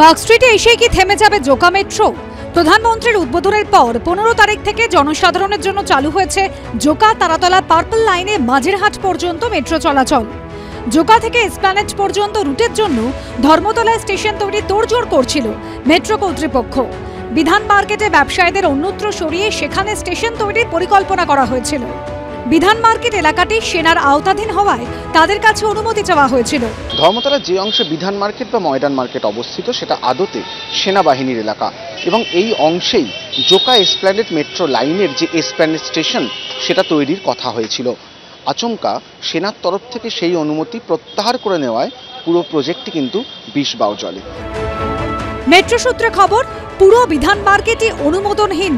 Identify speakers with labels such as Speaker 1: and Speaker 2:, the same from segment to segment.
Speaker 1: Park স্ট্রিটে এসেই কি থেমে যাবে জোকা মেট্রো? প্রধানমন্ত্রীর উদ্বোধনের পর 15 তারিখ থেকে জনসাধারণের জন্য চালু হয়েছে জোকা তারাতলা পার্পল লাইনে মাঝেরহাট পর্যন্ত মেট্রো চলাচল। জোকা থেকে এসপ্ল্যানেড পর্যন্ত রুটের জন্য ধর্মতলা স্টেশন তৈরি তোড়জোড় করছিল মেট্রো কর্তৃপক্ষ। বিধান মার্কেটে ব্যবসায়ীদের অন্যত্র সরিয়ে সেখানে স্টেশন তৈরির পরিকল্পনা করা হয়েছিল। বিধান মার্কেট এলাকাটি সেনার আওতাধীন হওয়ায় তাদের কাছে অনুমতি চাওয়া হয়েছিল।
Speaker 2: ধর্মতলার যে অংশে বিধান মার্কেট বা ময়দান মার্কেট অবস্থিত সেটা আদতে সেনাবাহিনীর এলাকা এবং এই অংশেই জোকা এসপ্ল্যানেড মেট্রো লাইনের যে এসপ্ল্যানেড স্টেশন সেটা তৈরির কথা হয়েছিল। আচমকা সেনার তরফ থেকে সেই অনুমতি প্রত্যাহার করে নেওয়ায় পুরো প্রজেক্টটি কিন্তু বিষ বাও জলে।
Speaker 1: মেট্রো সূত্রে খবর, পুরো বিধান মার্কেটই অনুমোদনহীন।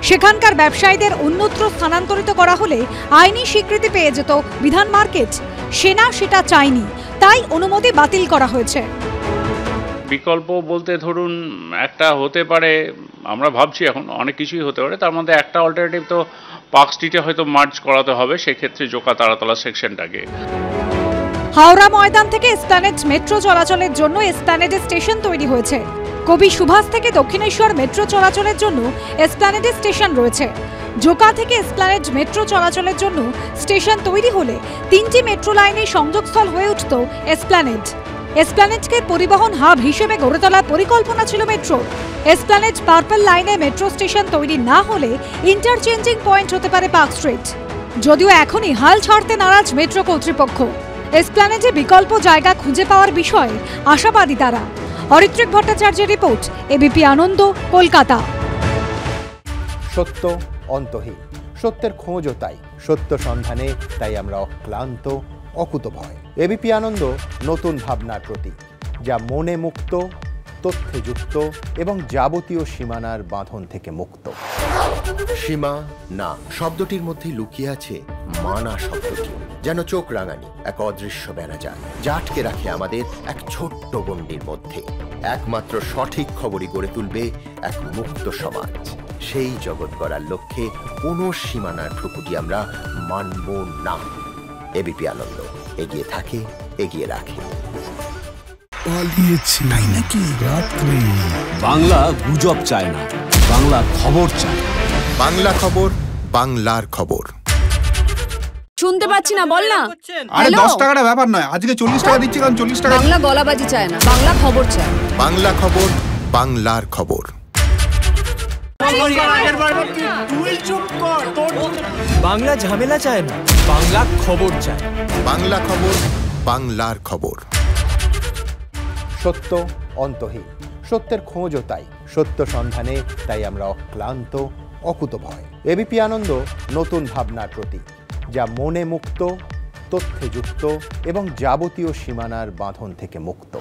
Speaker 1: সেখানকার ব্যবসায়ীদের অন্যত্র স্থানান্তরিত করা হলে আইনি স্বীকৃতি পেয়ে যেত বিধান মার্কেট। সেনা সেটা চায়নি, তাই অনুমতি বাতিল করা হয়েছে।
Speaker 3: বিকল্প বলতে ধরুন একটা হতে পারে, আমরা ভাবছি এখন অনেক কিছুই হতে পারে, তার মধ্যে একটা অল্টারনেটিভ তো পার্ক স্ট্রিটে হয়তো মার্জ করাতে হবে, সেক্ষেত্রে জোকা তারাতলা সেকশনটাকে।
Speaker 1: হাওড়া ময়দান থেকে এসপ্ল্যানেড মেট্রো চলাচলের জন্য এসপ্ল্যানেডে স্টেশন তৈরি হয়েছে। কবি সুভাষ থেকে দক্ষিণেশ্বর মেট্রো চলাচলের জন্য এসপ্ল্যানেডে স্টেশন রয়েছে। জোকা থেকে এসপ্ল্যানেড মেট্রো চলাচলের জন্য স্টেশন তৈরি হলে 3টি মেট্রো লাইনের সংযোগস্থল হয়ে উঠত এসপ্ল্যানেড। এসপ্ল্যানেডকে পরিবহন হাব হিসেবে গড়ে তোলার পরিকল্পনা ছিল মেট্রো। এসপ্ল্যানেড পার্পল লাইনে মেট্রো স্টেশন তৈরি না হলে ইন্টারচেঞ্জিং পয়েন্ট হতে পারে পার্ক স্ট্রিট। যদিও এখনই হাল ছাড়তে নারাজ মেট্রো কর্তৃপক্ষ। এসপ্ল্যানেডে বিকল্প জায়গা খুঁজে পাওয়ার বিষয়ে আশাবাদী তারা। অরিত্রিক ভট্টাচার্যের রিপোর্ট, এবিপি আনন্দ, কলকাতা।
Speaker 4: সত্য অন্তহীন, সত্যের খোঁজও তাই, সত্য সন্ধানে তাই আমরা অক্লান্ত, অকুতভয়। এবিপি আনন্দ নতুন ভাবনার প্রতীক, যা মনে মুক্ত, তথ্যে যুক্ত এবং যাবতীয় সীমানার বাঁধন থেকে মুক্ত।
Speaker 5: সীমা না শব্দটির মধ্যে লুকিয়ে আছে মানা শব্দটি, যেন চোখ রাঙানি এক অদৃশ্য বেড়াজাল, যা আটকে রাখে আমাদের এক ছোট্ট গণ্ডির মধ্যে। একমাত্র সঠিক খবরই গড়ে তুলবে এক মুক্ত সমাজ। সেই জগৎ গড়ার লক্ষ্যে কোনো সীমানার ঠুকুটি আমরা মানব না। এবিপি আনন্দ এগিয়ে থাকে, এগিয়ে রাখে।
Speaker 6: তাই নাকি? রাত্রি
Speaker 7: বাংলা গুজব চায় না, বাংলা খবর চায়।
Speaker 5: বাংলা খবর, বাংলার খবর।
Speaker 8: শুনতে পাচ্ছি না, বল না।
Speaker 6: আরে 10 টাকাটা ব্যাপার নয়, আজকে 40 টাকা দিচ্ছি, কারণ 40 টাকা।
Speaker 8: বাংলা গলাবাজি চায় না, বাংলা খবর চায়।
Speaker 5: বাংলা খবর, বাংলার খবর।
Speaker 9: বাংলা ঝামেলা চায় না, বাংলা খবর চায়।
Speaker 5: বাংলা খবর, বাংলার খবর।
Speaker 4: সত্য অন্তহীন, সত্যের খোঁজও তাই, সত্য সন্ধানে তাই আমরা অক্লান্ত, অকুতভয়। এবিপি আনন্দ নতুন ভাবনার প্রতীক, যা মনে মুক্ত, তথ্যে যুক্ত এবং যাবতীয় সীমানার বাঁধন থেকে মুক্ত।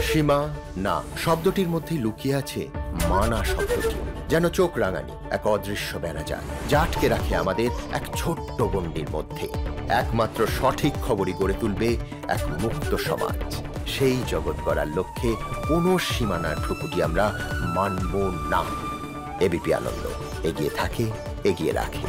Speaker 5: সীমা না শব্দটির মধ্যে লুকিয়ে আছে মানা শব্দটি, যেন চোখ রাঙানি এক অদৃশ্য বেড়াজাল, যা আটকে রাখে আমাদের এক ছোট্ট গণ্ডির মধ্যে। একমাত্র সঠিক খবরই গড়ে তুলবে এক মুক্ত সমাজ। সেই জগৎ গড়ার লক্ষ্যে কোনো সীমানার ঠুকুটি আমরা মানব না। এবিপি আনন্দ এগিয়ে থাকে, এগিয়ে রাখে।